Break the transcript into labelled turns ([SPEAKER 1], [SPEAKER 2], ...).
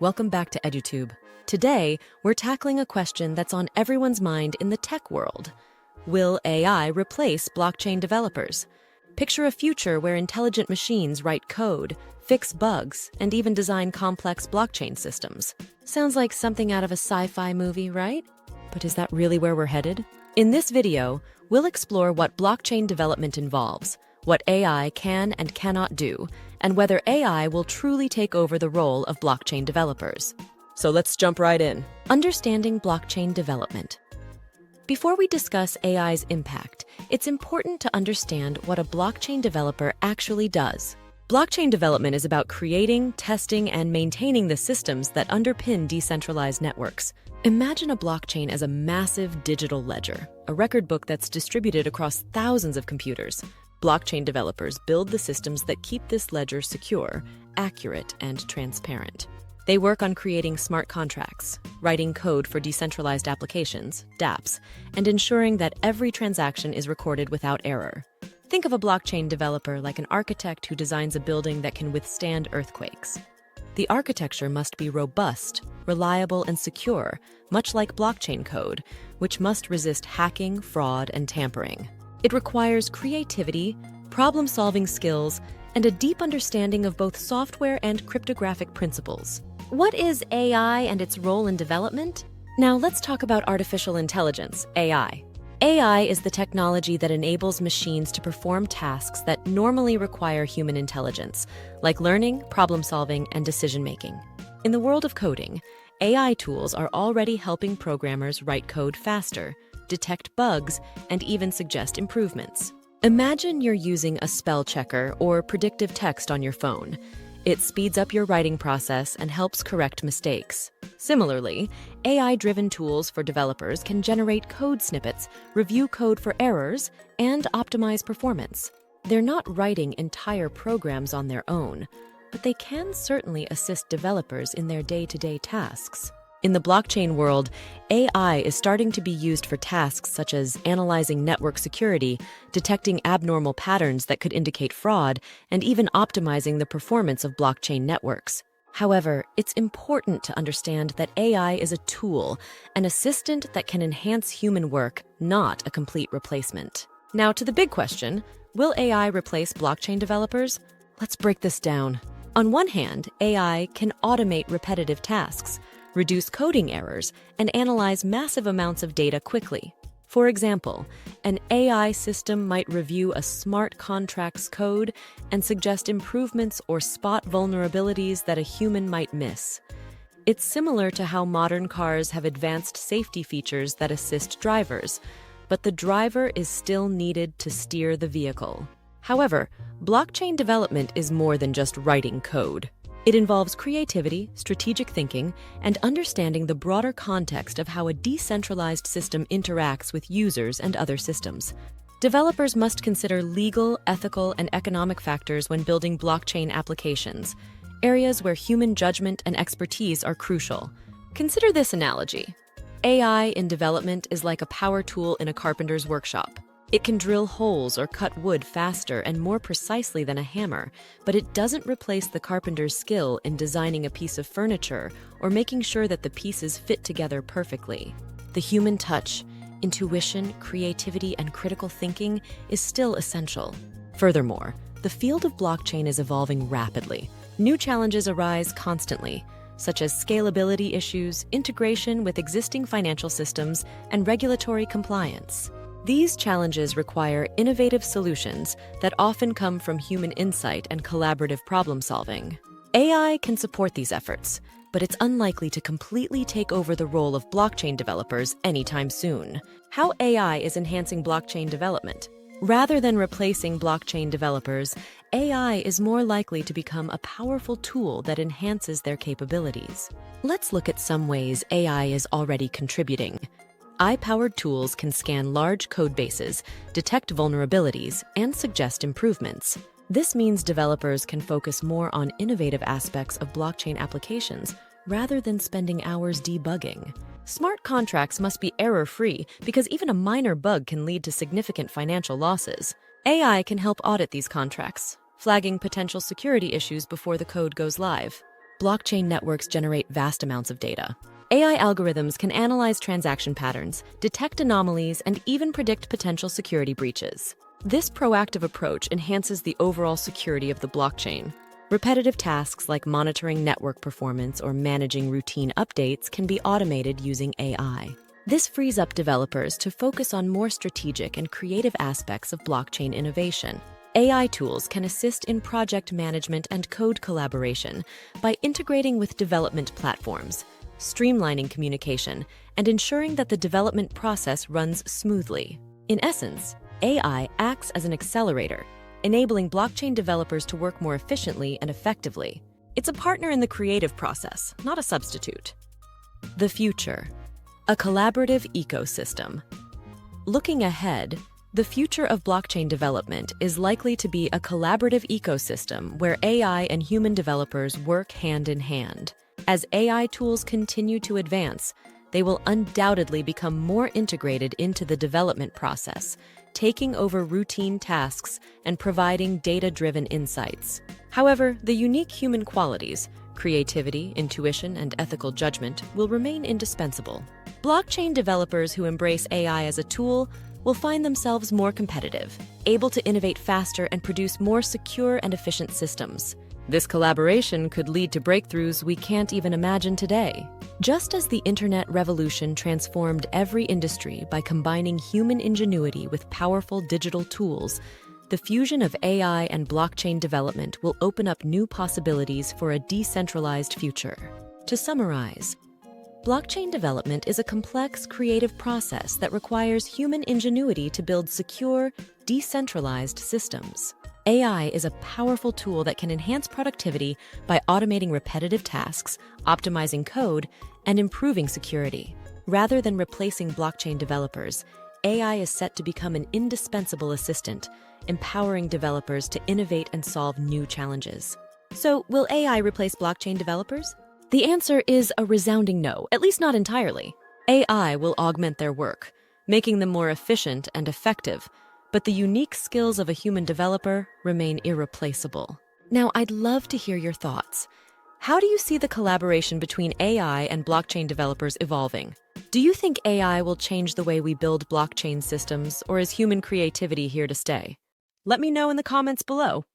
[SPEAKER 1] Welcome back to Edutube. Today, we're tackling a question that's on everyone's mind in the tech world. Will AI replace blockchain developers? Picture a future where intelligent machines write code, fix bugs, and even design complex blockchain systems. Sounds like something out of a sci-fi movie, right? But is that really where we're headed? In this video, we'll explore what blockchain development involves, what AI can and cannot do, and whether AI will truly take over the role of blockchain developers. So let's jump right in. Understanding blockchain development. Before we discuss AI's impact, it's important to understand what a blockchain developer actually does. Blockchain development is about creating, testing, and maintaining the systems that underpin decentralized networks. Imagine a blockchain as a massive digital ledger, a record book that's distributed across thousands of computers. Blockchain developers build the systems that keep this ledger secure, accurate, and transparent. They work on creating smart contracts, writing code for decentralized applications, dApps, and ensuring that every transaction is recorded without error. Think of a blockchain developer like an architect who designs a building that can withstand earthquakes. The architecture must be robust, reliable, and secure, much like blockchain code, which must resist hacking, fraud, and tampering. It requires creativity, problem-solving skills, and a deep understanding of both software and cryptographic principles. What is AI and its role in development? Now let's talk about artificial intelligence, AI. AI is the technology that enables machines to perform tasks that normally require human intelligence, like learning, problem-solving, and decision-making. In the world of coding, AI tools are already helping programmers write code faster, detect bugs, and even suggest improvements. Imagine you're using a spell checker or predictive text on your phone. It speeds up your writing process and helps correct mistakes. Similarly, AI-driven tools for developers can generate code snippets, review code for errors, and optimize performance. They're not writing entire programs on their own, but they can certainly assist developers in their day-to-day tasks. In the blockchain world, AI is starting to be used for tasks such as analyzing network security, detecting abnormal patterns that could indicate fraud, and even optimizing the performance of blockchain networks. However, it's important to understand that AI is a tool, an assistant that can enhance human work, not a complete replacement. Now to the big question, will AI replace blockchain developers? Let's break this down. On one hand, AI can automate repetitive tasks, reduce coding errors, and analyze massive amounts of data quickly. For example, an AI system might review a smart contract's code and suggest improvements or spot vulnerabilities that a human might miss. It's similar to how modern cars have advanced safety features that assist drivers, but the driver is still needed to steer the vehicle. However, blockchain development is more than just writing code. It involves creativity, strategic thinking, and understanding the broader context of how a decentralized system interacts with users and other systems. Developers must consider legal, ethical, and economic factors when building blockchain applications, areas where human judgment and expertise are crucial. Consider this analogy. AI in development is like a power tool in a carpenter's workshop. It can drill holes or cut wood faster and more precisely than a hammer, but it doesn't replace the carpenter's skill in designing a piece of furniture or making sure that the pieces fit together perfectly. The human touch, intuition, creativity, and critical thinking is still essential. Furthermore, the field of blockchain is evolving rapidly. New challenges arise constantly, such as scalability issues, integration with existing financial systems, and regulatory compliance. These challenges require innovative solutions that often come from human insight and collaborative problem-solving. AI can support these efforts, but it's unlikely to completely take over the role of blockchain developers anytime soon. How AI is enhancing blockchain development? Rather than replacing blockchain developers, AI is more likely to become a powerful tool that enhances their capabilities. Let's look at some ways AI is already contributing. AI-powered tools can scan large code bases, detect vulnerabilities, and suggest improvements. This means developers can focus more on innovative aspects of blockchain applications rather than spending hours debugging. Smart contracts must be error-free because even a minor bug can lead to significant financial losses. AI can help audit these contracts, flagging potential security issues before the code goes live. Blockchain networks generate vast amounts of data. AI algorithms can analyze transaction patterns, detect anomalies, and even predict potential security breaches. This proactive approach enhances the overall security of the blockchain. Repetitive tasks like monitoring network performance or managing routine updates can be automated using AI. This frees up developers to focus on more strategic and creative aspects of blockchain innovation. AI tools can assist in project management and code collaboration by integrating with development platforms, streamlining communication, and ensuring that the development process runs smoothly. In essence, AI acts as an accelerator, enabling blockchain developers to work more efficiently and effectively. It's a partner in the creative process, not a substitute. The future. A collaborative ecosystem. Looking ahead, the future of blockchain development is likely to be a collaborative ecosystem where AI and human developers work hand in hand. As AI tools continue to advance, they will undoubtedly become more integrated into the development process, taking over routine tasks and providing data-driven insights. However, the unique human qualities, creativity, intuition, and ethical judgment will remain indispensable. Blockchain developers who embrace AI as a tool will find themselves more competitive, able to innovate faster and produce more secure and efficient systems. This collaboration could lead to breakthroughs we can't even imagine today. Just as the internet revolution transformed every industry by combining human ingenuity with powerful digital tools, the fusion of AI and blockchain development will open up new possibilities for a decentralized future. To summarize, blockchain development is a complex, creative process that requires human ingenuity to build secure, decentralized systems. AI is a powerful tool that can enhance productivity by automating repetitive tasks, optimizing code, and improving security. Rather than replacing blockchain developers, AI is set to become an indispensable assistant, empowering developers to innovate and solve new challenges. So, will AI replace blockchain developers? The answer is a resounding no, at least not entirely. AI will augment their work, making them more efficient and effective, but the unique skills of a human developer remain irreplaceable. Now, I'd love to hear your thoughts. How do you see the collaboration between AI and blockchain developers evolving? Do you think AI will change the way we build blockchain systems, or is human creativity here to stay? Let me know in the comments below.